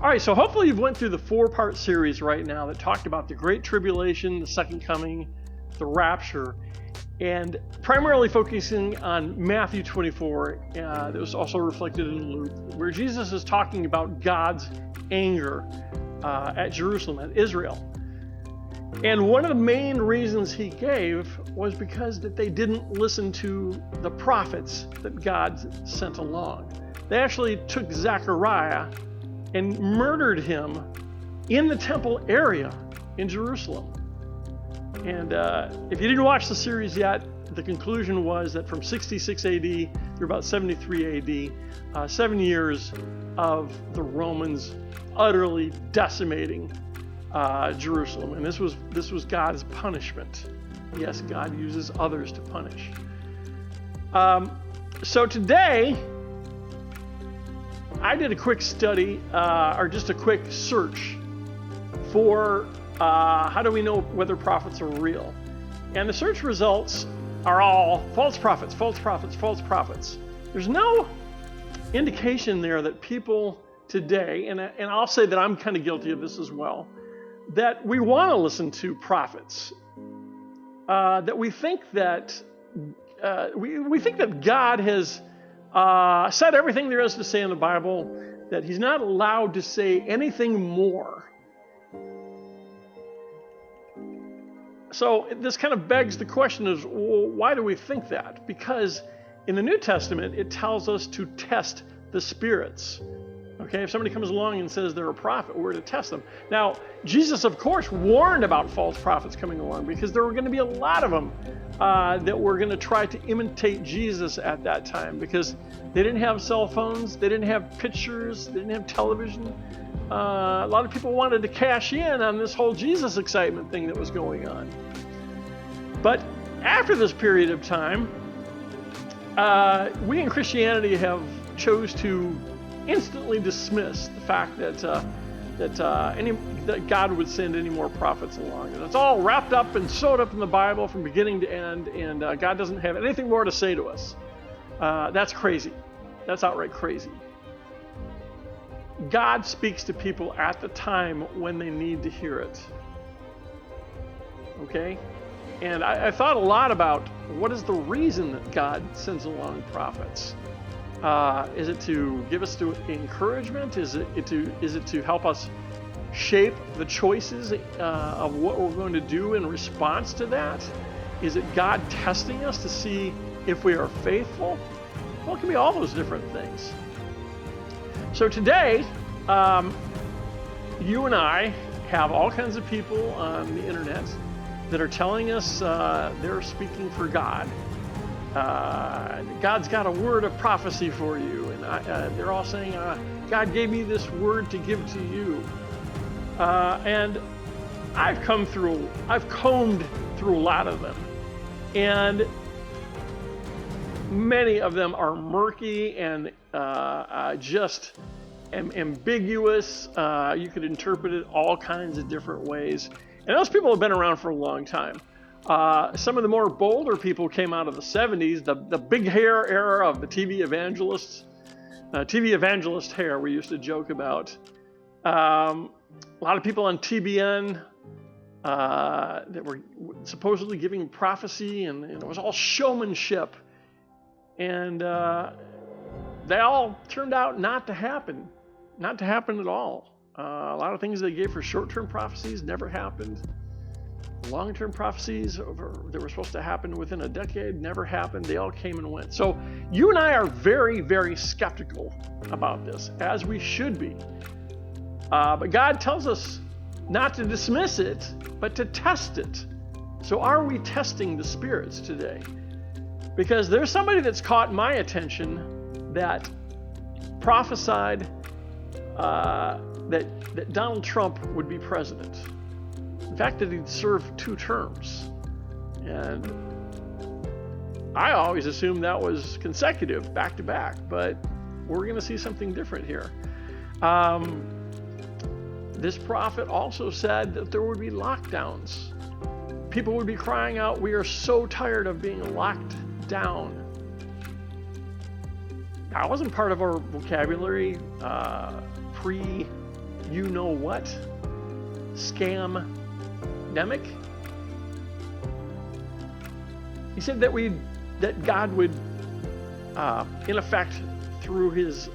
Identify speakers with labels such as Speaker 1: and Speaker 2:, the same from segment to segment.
Speaker 1: All right, so hopefully you've went through the 4-part series right now that talked about the Great Tribulation, the Second Coming, the Rapture, and primarily focusing on Matthew 24, that was also reflected in Luke, where Jesus is talking about God's anger at Jerusalem, at Israel. And one of the main reasons he gave was because that they didn't listen to the prophets that God sent along. They actually took Zechariah and murdered him in the temple area in Jerusalem. And if you didn't watch the series yet, the conclusion was that from 66 AD through about 73 AD, 7 years of the Romans utterly decimating Jerusalem. And this was God's punishment. Yes, God uses others to punish. So today, I did a quick study, or just a quick search for how do we know whether prophets are real? And the search results are all false prophets, false prophets, false prophets. There's no indication there that people today, and I'll say that I'm kind of guilty of this as well, that we want to listen to prophets, that we think that we think that God has said everything there is to say in the Bible, that he's not allowed to say anything more. So this kind of begs the question is, well, why do we think that? Because in the New Testament, it tells us to test the spirits. Okay, if somebody comes along and says they're a prophet, we're to test them. Now, Jesus, of course, warned about false prophets coming along because there were going to be a lot of them that were going to try to imitate Jesus at that time because they didn't have cell phones, they didn't have pictures, they didn't have television. A lot of people wanted to cash in on this whole Jesus excitement thing that was going on. But after this period of time, we in Christianity have chose to instantly dismiss the fact that God would send any more prophets along. And it's all wrapped up and sewed up in the Bible from beginning to end, and God doesn't have anything more to say to us. That's crazy. That's outright crazy. God speaks to people at the time when they need to hear it. Okay? And I thought a lot about what is the reason that God sends along prophets. Is it to give us encouragement? Is it to help us shape the choices of what we're going to do in response to that? Is it God testing us to see if we are faithful? Well, it can be all those different things. So today, you and I have all kinds of people on the internet that are telling us they're speaking for God. God's got a word of prophecy for you, and they're all saying, God gave me this word to give to you. And I've combed through a lot of them, and many of them are murky and just ambiguous. You could interpret it all kinds of different ways, and those people have been around for a long time. Some of the more bolder people came out of the 70s, the big hair era of the TV evangelists. TV evangelist hair we used to joke about. A lot of people on TBN that were supposedly giving prophecy, and it was all showmanship. And they all turned out not to happen at all. A lot of things they gave for short-term prophecies never happened. Long-term prophecies that were supposed to happen within a decade never happened. They all came and went. So you and I are very, very skeptical about this, as we should be. But God tells us not to dismiss it, but to test it. So are we testing the spirits today? Because there's somebody that's caught my attention that prophesied that Donald Trump would be president. In fact, that he'd serve 2 terms. And I always assumed that was consecutive, back to back, but we're going to see something different here. This prophet also said that there would be lockdowns. People would be crying out, "We are so tired of being locked down." That wasn't part of our vocabulary you know what scam-demic. He said that God would, in effect, through his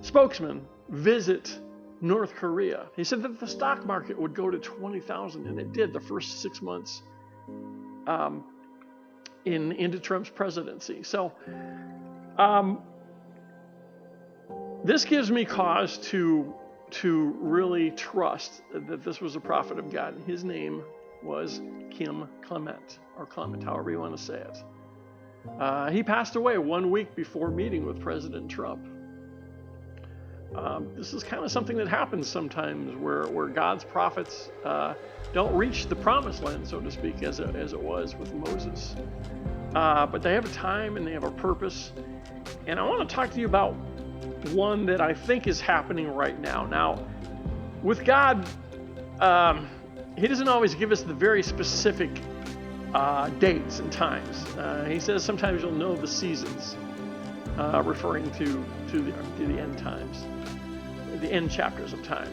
Speaker 1: spokesman, visit North Korea. He said that the stock market would go to 20,000, and it did the first 6 months into Trump's presidency. So this gives me cause to really trust that this was a prophet of God. His name was Kim Clement, or Clement, however you want to say it. He passed away 1 week before meeting with President Trump. This is kind of something that happens sometimes where God's prophets don't reach the promised land, so to speak, as it was with Moses. But they have a time and they have a purpose. And I want to talk to you about one that I think is happening right now. Now, with God, he doesn't always give us the very specific dates and times. He says sometimes you'll know the seasons, referring to the end times, the end chapters of time.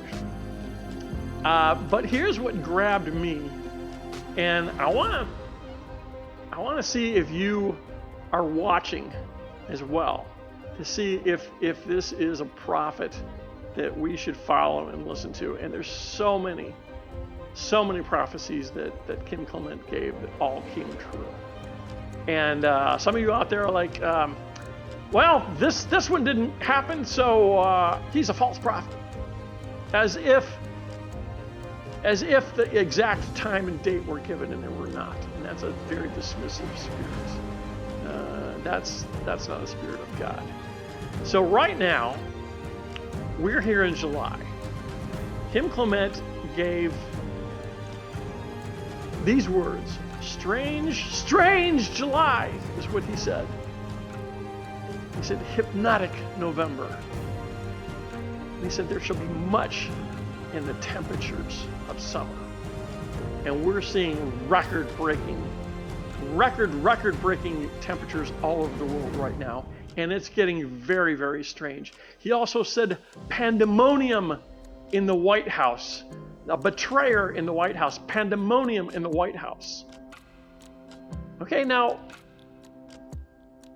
Speaker 1: But here's what grabbed me, and I want to see if you are watching as well, to see if this is a prophet that we should follow and listen to. And there's so many prophecies that Kim Clement gave that all came true. And some of you out there are like, well, this one didn't happen, so he's a false prophet. As if the exact time and date were given and they were not. And that's a very dismissive spirit. That's not a spirit of God. So right now, we're here in July. Kim Clement gave these words. Strange July is what he said. He said, hypnotic November. He said there shall be much in the temperatures of summer. And we're seeing record-breaking temperatures all over the world right now. And it's getting very, very strange. He also said pandemonium in the White House. A betrayer in the White House. Pandemonium in the White House. Okay, now,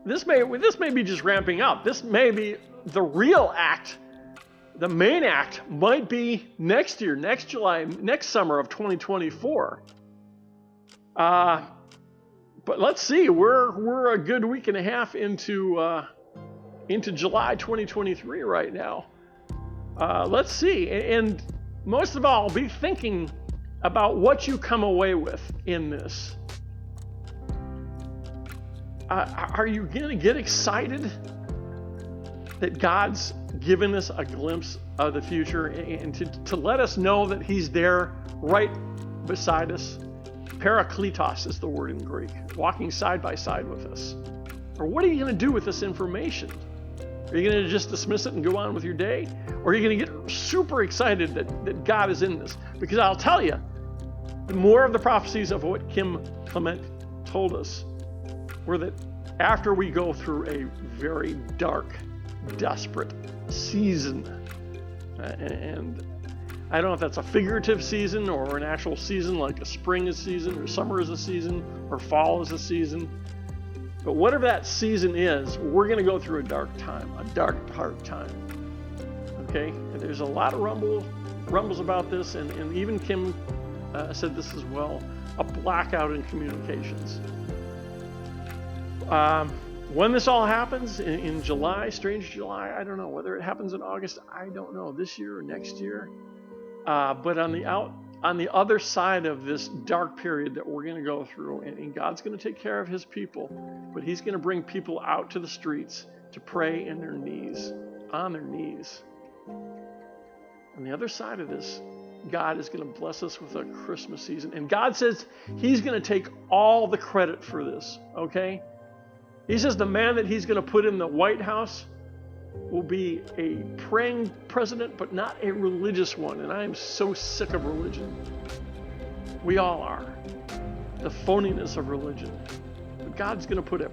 Speaker 1: this may be just ramping up. This may be the real act. The main act might be next year, next July, next summer of 2024. But let's see. We're a good week and a half into July 2023 right now. Let's see. And most of all, be thinking about what you come away with in this. Are you going to get excited that God's given us a glimpse of the future and to let us know that he's there right beside us? Parakletos is the word in Greek, walking side by side with us. Or what are you going to do with this information? Are you going to just dismiss it and go on with your day? Or are you going to get super excited that God is in this? Because I'll tell you, the more of the prophecies of what Kim Clement told us were that after we go through a very dark, desperate season, and I don't know if that's a figurative season or an actual season, like a spring is a season, or summer is a season, or fall is a season. But whatever that season is, we're going to go through a dark time, a dark, hard time. Okay? And there's a lot of rumbles about this, and even Kim said this as well, a blackout in communications. When this all happens, in July, strange July, I don't know. Whether it happens in August, I don't know, this year or next year. But on the other side of this dark period that we're going to go through, and God's going to take care of his people, but he's going to bring people out to the streets to pray on their knees. On the other side of this, God is going to bless us with a Christmas season. And God says he's going to take all the credit for this, okay? He says the man that he's going to put in the White House will be a praying president, but not a religious one. And I am so sick of religion. We all are. The phoniness of religion. But God's going to put a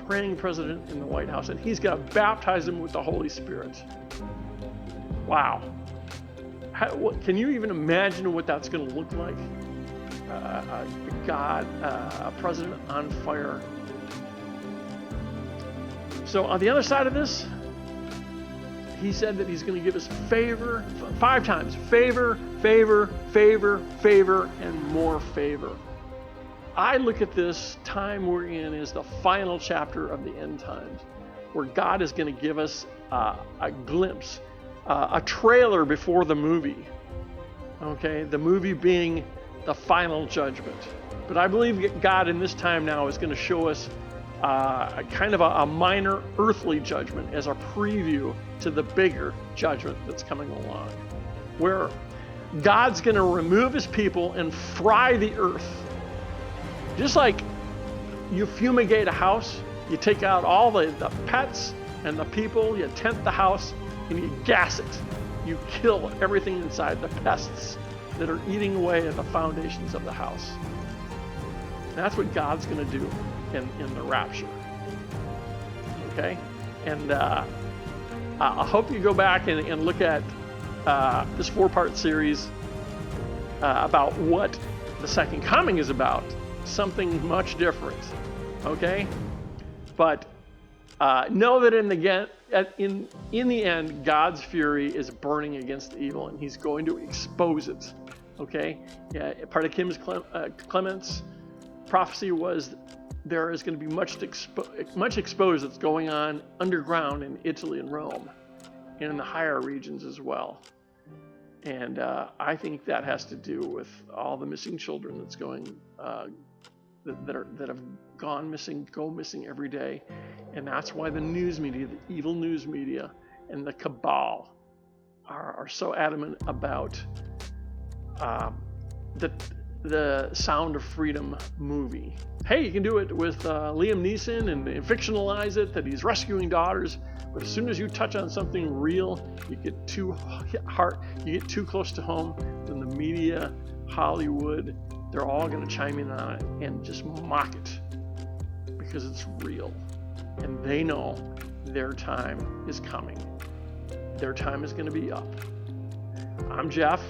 Speaker 1: praying president in the White House, and he's going to baptize him with the Holy Spirit. Wow. Can you even imagine what that's going to look like? A president on fire. So on the other side of this, he said that he's going to give us favor 5 times. Favor, favor, favor, favor, and more favor. I look at this time we're in as the final chapter of the end times, where God is going to give us a glimpse, a trailer before the movie. Okay, the movie being the final judgment. But I believe God in this time now is going to show us a kind of a minor earthly judgment as a preview to the bigger judgment that's coming along, where God's going to remove his people and fry the earth. Just like you fumigate a house, you take out all the pets and the people, you tent the house, and you gas it. You kill everything inside, the pests that are eating away at the foundations of the house. And that's what God's going to do in the rapture. Okay? And I hope you go back and look at this 4-part series about what the second coming is about. Something much different. Okay? But know that in the end, God's fury is burning against the evil, and he's going to expose it. Okay? Yeah, part of Kim Clement's prophecy was there is going to be much exposed that's going on underground in Italy and Rome, and in the higher regions as well. And I think that has to do with all the missing children that's going that have gone missing, go missing every day. And that's why the news media, the evil news media, and the cabal are so adamant about the Sound of Freedom movie. Hey, you can do it with Liam Neeson and fictionalize it that he's rescuing daughters, but as soon as you touch on something real, you get too close to home, then the media, Hollywood, they're all going to chime in on it and just mock it because it's real. And they know their time is coming. Their time is going to be up. I'm Jeff.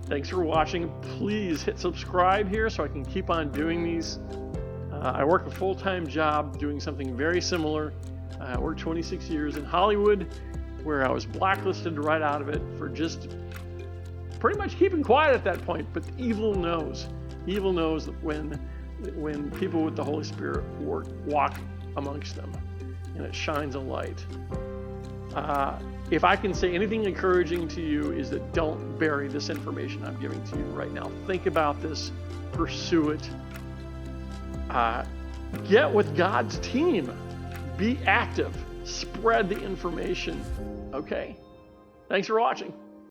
Speaker 1: Thanks for watching. Please hit subscribe here so I can keep on doing these. I work a full-time job doing something very similar. I worked 26 years in Hollywood, where I was blacklisted right out of it for just pretty much keeping quiet at that point. But evil knows. Evil knows that when people with the Holy Spirit walk amongst them, and it shines a light. If I can say anything encouraging to you, is that don't bury this information I'm giving to you right now. Think about this, pursue it, get with God's team, be active, spread the information. Okay? Thanks for watching.